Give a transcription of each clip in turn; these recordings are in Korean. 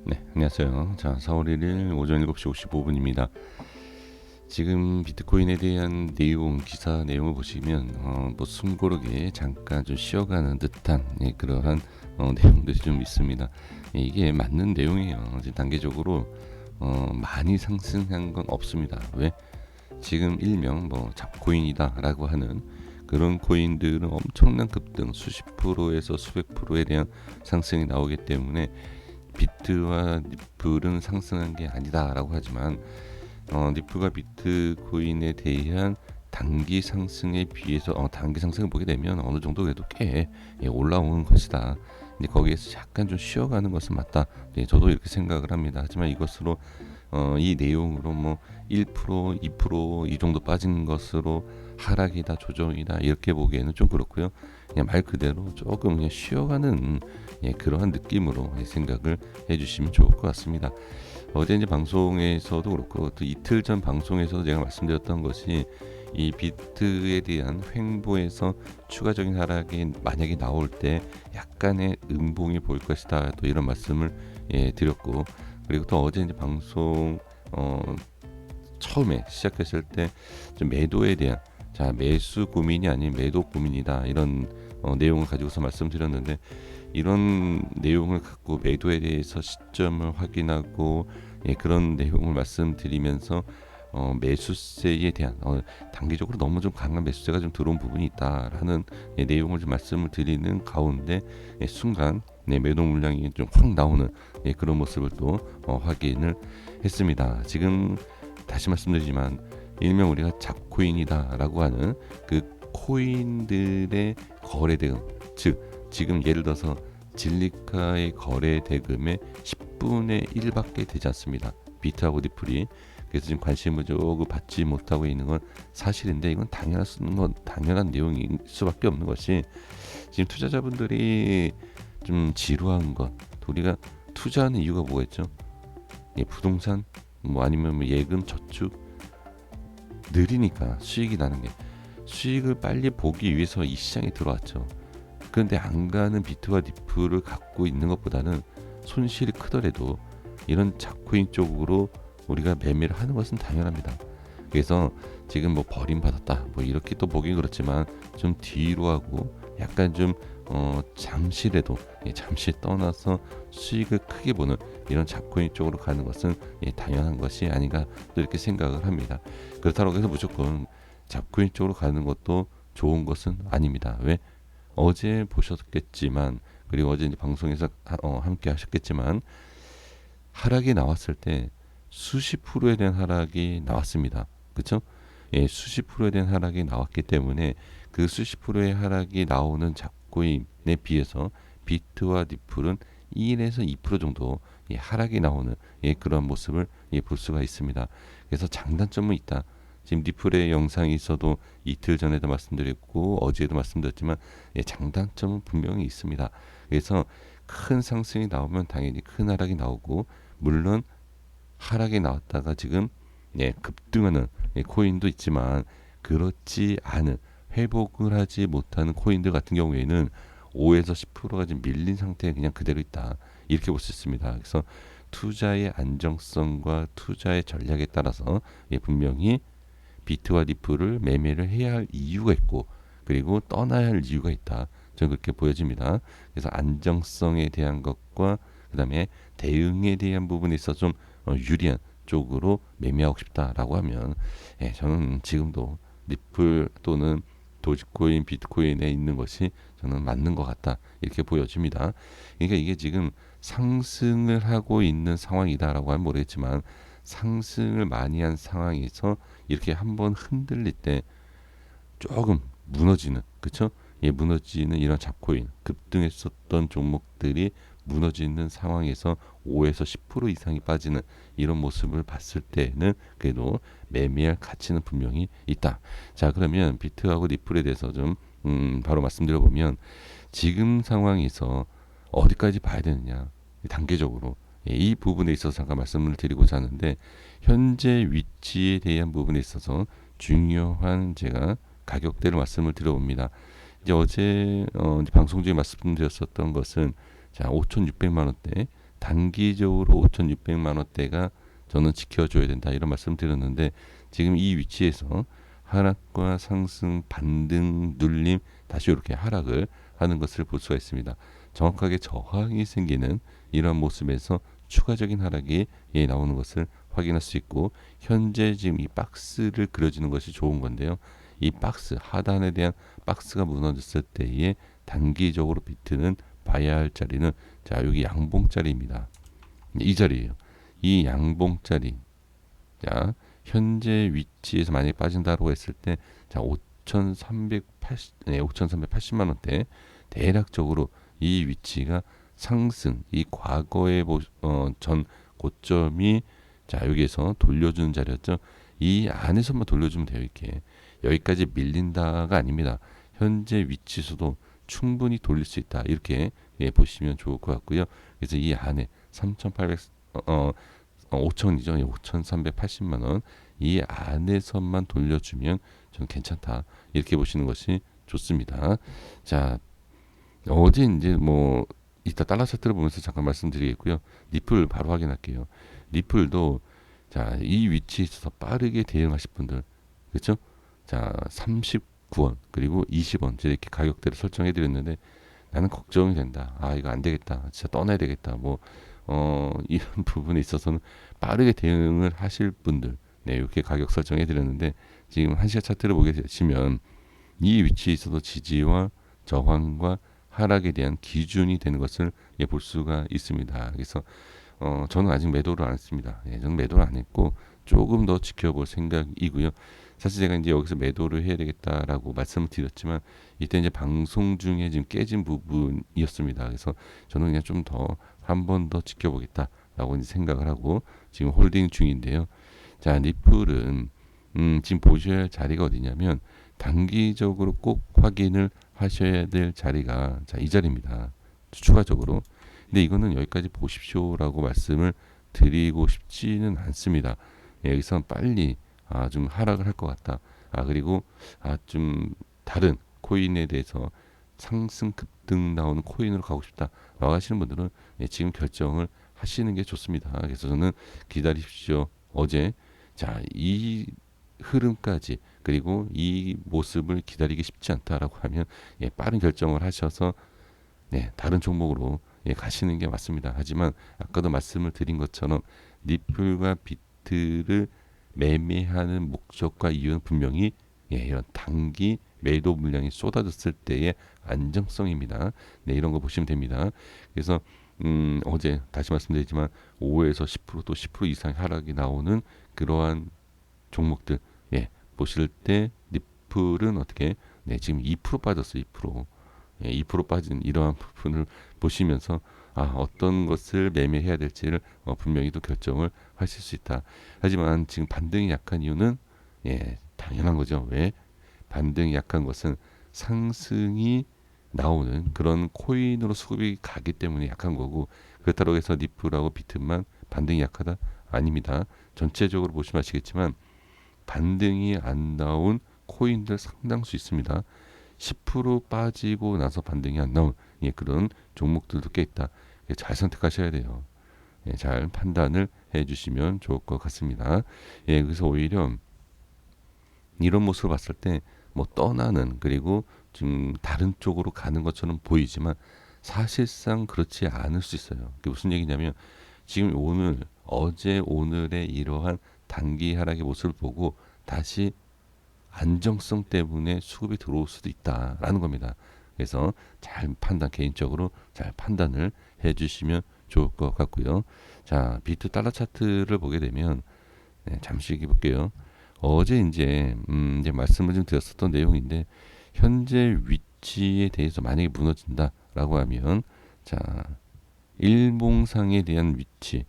네, 안녕하세요. 자, 4월 1일 오전 7시 55분입니다. 지금 비트코인에 대한 내용, 기사 내용을 보시면 뭐 숨고르게 잠깐 좀 쉬어가는 듯한 그러한 내용들이 좀 있습니다. 이게 맞는 내용이에요. 지금 단계적으로 많이 상승한 건 없습니다. 왜? 지금 일명 뭐 잡코인이다라고 하는 그런 코인들은 엄청난 급등, 수십 프로에서 수백 프로에 대한 상승이 나오기 때문에 비트와 니플은 상승한 게 아니다라고 하지만 니플과 비트코인에 대한 단기 상승에 비해서 단기 상승을 보게 되면 어느 정도 그래도 꽤 올라오는 것이다. 근데 거기에서 약간 좀 쉬어가는 것은 맞다. 저도 이렇게 생각을 합니다. 하지만 이것으로 이 내용으로 뭐 1%, 2%이 정도 빠진 것으로 하락이다, 조정이다 이렇게 보기에는 좀 그렇고요. 그냥 말 그대로 조금 그냥 쉬어가는 그러한 느낌으로 생각을 해주시면 좋을 것 같습니다. 어제 이제 방송에서도 그렇고 또 이틀 전 방송에서도 제가 말씀드렸던 것이 이 비트에 대한 횡보에서 추가적인 하락이 만약에 나올 때 약간의 음봉이 보일 것이다. 또 이런 말씀을 드렸고, 그리고 또 어제 이제 방송 처음에 시작했을 때 좀 매도에 대한 매수 고민이 아닌 매도 고민이다 이런 내용을 가지고서 말씀드렸는데, 이런 내용을 갖고 매도에 대해서 시점을 확인하고 그런 내용을 말씀드리면서 매수세에 대한 단기적으로 너무 좀 강한 매수세가 좀 들어온 부분이 있다라는 내용을 좀 말씀을 드리는 가운데 순간 매도 물량이 좀 확 나오는 그런 모습을 또 확인을 했습니다. 지금 다시 말씀드리지만 일명 우리가 잡코인이다라고 하는 그 코인들의 거래 대금, 즉 지금 예를 들어서 진리카의 거래 대금의 10분의 1밖에 되지 않습니다. 비트하고 니플이. 그래서 지금 관심을 조금 받지 못하고 있는 건 사실인데, 이건 당연한 내용일 수밖에 없는 것이, 지금 투자자분들이 좀 지루한 것, 우리가 투자하는 이유가 뭐가 있죠? 부동산, 뭐 아니면 뭐 예금, 저축, 느리니까 수익이 나는 게, 수익을 빨리 보기 위해서 이 시장에 들어왔죠. 그런데 안 가는 비트와 니플을 갖고 있는 것보다는 손실이 크더라도 이런 잡코인 쪽으로 우리가 매매를 하는 것은 당연합니다. 그래서 지금 뭐 버림받았다 뭐 이렇게 또 보기 그렇지만 좀 뒤로 하고 약간 좀 잠시라도 잠시 떠나서 수익을 크게 보는 이런 잡코인 쪽으로 가는 것은 당연한 것이 아닌가 또 이렇게 생각을 합니다. 그렇다고 해서 무조건 잡코인 쪽으로 가는 것도 좋은 것은 아닙니다. 왜? 어제 보셨겠지만, 그리고 어제 이제 방송에서 함께 하셨겠지만, 하락이 나왔을 때 수십 프로에 대한 하락이 나왔습니다. 그렇죠? 수십 프로에 대한 하락이 나왔기 때문에 그 수십 프로의 하락이 나오는 잡코인에 비해서 비트와 니플은 1에서 2% 정도 하락이 나오는 그런 모습을 볼 수가 있습니다. 그래서 장단점은 있다. 지금 니플의 영상이 있어도 이틀 전에도 말씀드렸고 어제도 말씀드렸지만 장단점은 분명히 있습니다. 그래서 큰 상승이 나오면 당연히 큰 하락이 나오고, 물론 하락이 나왔다가 지금 급등하는 코인도 있지만, 그렇지 않은 회복을 하지 못하는 코인들 같은 경우에는 5에서 10%가 지금 밀린 상태에 그냥 그대로 있다, 이렇게 볼 수 있습니다. 그래서 투자의 안정성과 투자의 전략에 따라서 분명히 비트와 니플을 매매를 해야 할 이유가 있고, 그리고 떠나야 할 이유가 있다, 저는 그렇게 보여집니다. 그래서 안정성에 대한 것과 그 다음에 대응에 대한 부분에 있어서 좀 유리한 쪽으로 매매하고 싶다라고 하면 저는 지금도 니플 또는 도지코인, 비트코인에 있는 것이 저는 맞는 것 같다, 이렇게 보여집니다. 그러니까 이게 지금 상승을 하고 있는 상황이다라고 하면 모르겠지만, 상승을 많이 한 상황에서 이렇게 한번 흔들릴 때 조금 무너지는, 그쵸? 무너지는 이런 잡코인, 급등했었던 종목들이 무너지는 상황에서 5에서 10% 이상이 빠지는 이런 모습을 봤을 때는 그래도 매매할 가치는 분명히 있다. 자, 그러면 비트하고 니플에 대해서 좀 바로 말씀드려 보면, 지금 상황에서 어디까지 봐야 되느냐, 단계적으로 이 부분에 있어서 잠깐 말씀을 드리고자 하는데, 현재 위치에 대한 부분에 있어서 중요한 제가 가격대를 말씀을 드려봅니다. 이제 어제 방송 중에 말씀드렸었던 것은 5,600만 원대, 단기적으로 5,600만 원대가 저는 지켜줘야 된다 이런 말씀 드렸는데 지금 이 위치에서 하락과 상승, 반등, 눌림 다시 이렇게 하락을 하는 것을 볼 수가 있습니다. 정확하게 저항이 생기는 이런 모습에서 추가적인 하락이 나오는 것을 확인할 수 있고 현재 지금 이 박스를 그려지는 것이 좋은 건데요. 이 박스 하단에 대한 박스가 무너졌을 때에 단기적으로 비트는 봐야 할 자리는 자 여기 양봉자리입니다. 이 자리예요. 이 양봉자리 자 현재 위치에서 만약에 빠진다고 했을 때 자 5,380만 원대 대략적으로 이 위치가 상승 이 과거의 전 고점이 자 여기에서 돌려주는 자리였죠. 이 안에서만 돌려주면 돼요. 이렇게 여기까지 밀린다가 아닙니다. 현재 위치에서도 충분히 돌릴 수 있다. 이렇게 보시면 좋을 것 같고요. 그래서 이 안에 3,800 5천이죠. 5,380만 원. 이 안에서만 돌려주면 좀 괜찮다. 이렇게 보시는 것이 좋습니다. 자, 어제 이제 뭐 이따 달러 차트를 보면서 잠깐 말씀드리겠고요. 리플 바로 확인할게요. 리플도 자, 이 위치에 있어서 빠르게 대응하실 분들. 그렇죠? 자, 39원 그리고 20원 이렇게 가격대를 설정해 드렸는데 나는 걱정이 된다. 아, 이거 안 되겠다. 진짜 떠나야 되겠다. 뭐 이런 부분에 있어서는 빠르게 대응을 하실 분들 네, 이렇게 가격 설정해 드렸는데 지금 1시간 차트를 보게 되시면 이 위치에 있어도 지지와 저항과 하락에 대한 기준이 되는 것을 볼 수가 있습니다. 그래서 저는 아직 매도를 안 했습니다. 저는 매도를 안 했고 조금 더 지켜볼 생각이고요. 사실 제가 이제 여기서 매도를 해야 되겠다라고 말씀을 드렸지만 이때 이제 방송 중에 지금 깨진 부분이었습니다. 그래서 저는 그냥 좀 더 한 번 더 지켜보겠다라고 이제 생각을 하고 지금 홀딩 중인데요. 자, 리플은 지금 보셔야 할 자리가 어디냐면 단기적으로 꼭 확인을 하셔야 될 자리가 자, 이 자리입니다. 추가적으로. 근데 이거는 여기까지 보십시오라고 말씀을 드리고 싶지는 않습니다. 여기서 빨리 좀 하락을 할 것 같다. 그리고 좀 다른 코인에 대해서 상승 급등 나오는 코인으로 가고 싶다. 라고 하시는 분들은 지금 결정을 하시는 게 좋습니다. 그래서 저는 기다리십시오. 어제 자, 이 흐름까지 그리고 이 모습을 기다리기 쉽지 않다라고 하면 빠른 결정을 하셔서 다른 종목으로 가시는 게 맞습니다. 하지만 아까도 말씀을 드린 것처럼 리플과 비트를 매매하는 목적과 이유는 분명히 이런 단기 매도 물량이 쏟아졌을 때의 안정성입니다. 이런 거 보시면 됩니다. 그래서 어제 다시 말씀드리지만 5에서 10% 또 10% 이상 하락이 나오는 그러한 종목들 보실 때 리플은 어떻게 지금 2% 빠졌어요. 2%. 2% 빠진 이러한 부분을 보시면서 어떤 것을 매매해야 될지를 분명히 또 결정을 하실 수 있다. 하지만 지금 반등이 약한 이유는 당연한 거죠. 왜? 반등이 약한 것은 상승이 나오는 그런 코인으로 수급이 가기 때문에 약한 거고 그렇다고 해서 리플하고 비트만 반등이 약하다? 아닙니다. 전체적으로 보시면 아시겠지만 반등이 안 나온 코인들 상당수 있습니다. 10% 빠지고 나서 반등이 안 나온 그런 종목들도 꽤 있다. 잘 선택하셔야 돼요. 잘 판단을 해주시면 좋을 것 같습니다. 그래서 오히려 이런 모습을 봤을 때 뭐 떠나는 그리고 좀 다른 쪽으로 가는 것처럼 보이지만 사실상 그렇지 않을 수 있어요. 그게 무슨 얘기냐면 지금 오늘 어제 오늘의 이러한 단기 하락의 모습을 보고 다시 안정성 때문에 수급이 들어올 수도 있다라는 겁니다. 그래서 잘 개인적으로 잘 판단을 해주시면 좋을 것 같고요. 자, 비트 달러 차트를 보게 되면 잠시 볼게요. 어제 이제 말씀을 좀 드렸었던 내용인데 현재 위치에 대해서 만약에 무너진다라고 하면 자, 일봉상에 대한 위치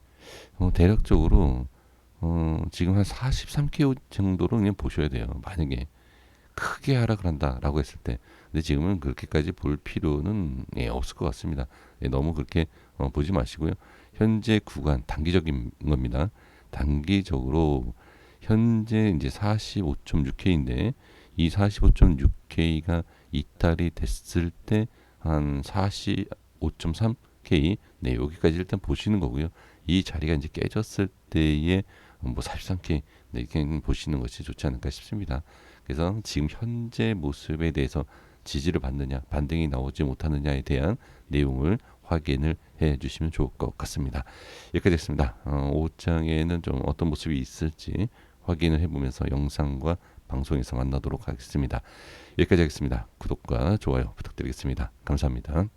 대략적으로 지금 한 43K 정도로 그냥 보셔야 돼요. 만약에 크게 하락을 한다라고 했을 때. 근데 지금은 그렇게까지 볼 필요는 없을 것 같습니다. 너무 그렇게 보지 마시고요. 현재 구간 단기적인 겁니다. 단기적으로 현재 이제 45.6K인데 이 45.6K가 이탈이 됐을 때 한 45.3K 네, 여기까지 일단 보시는 거고요. 이 자리가 이제 깨졌을 때에 뭐 사실상게 네, 이렇게 보시는 것이 좋지 않을까 싶습니다. 그래서 지금 현재 모습에 대해서 지지를 받느냐, 반등이 나오지 못하느냐에 대한 내용을 확인을 해 주시면 좋을 것 같습니다. 여기까지 됐습니다. 5장에는 좀 어떤 모습이 있을지 확인을 해보면서 영상과 방송에서 만나도록 하겠습니다. 여기까지 하겠습니다. 구독과 좋아요 부탁드리겠습니다. 감사합니다.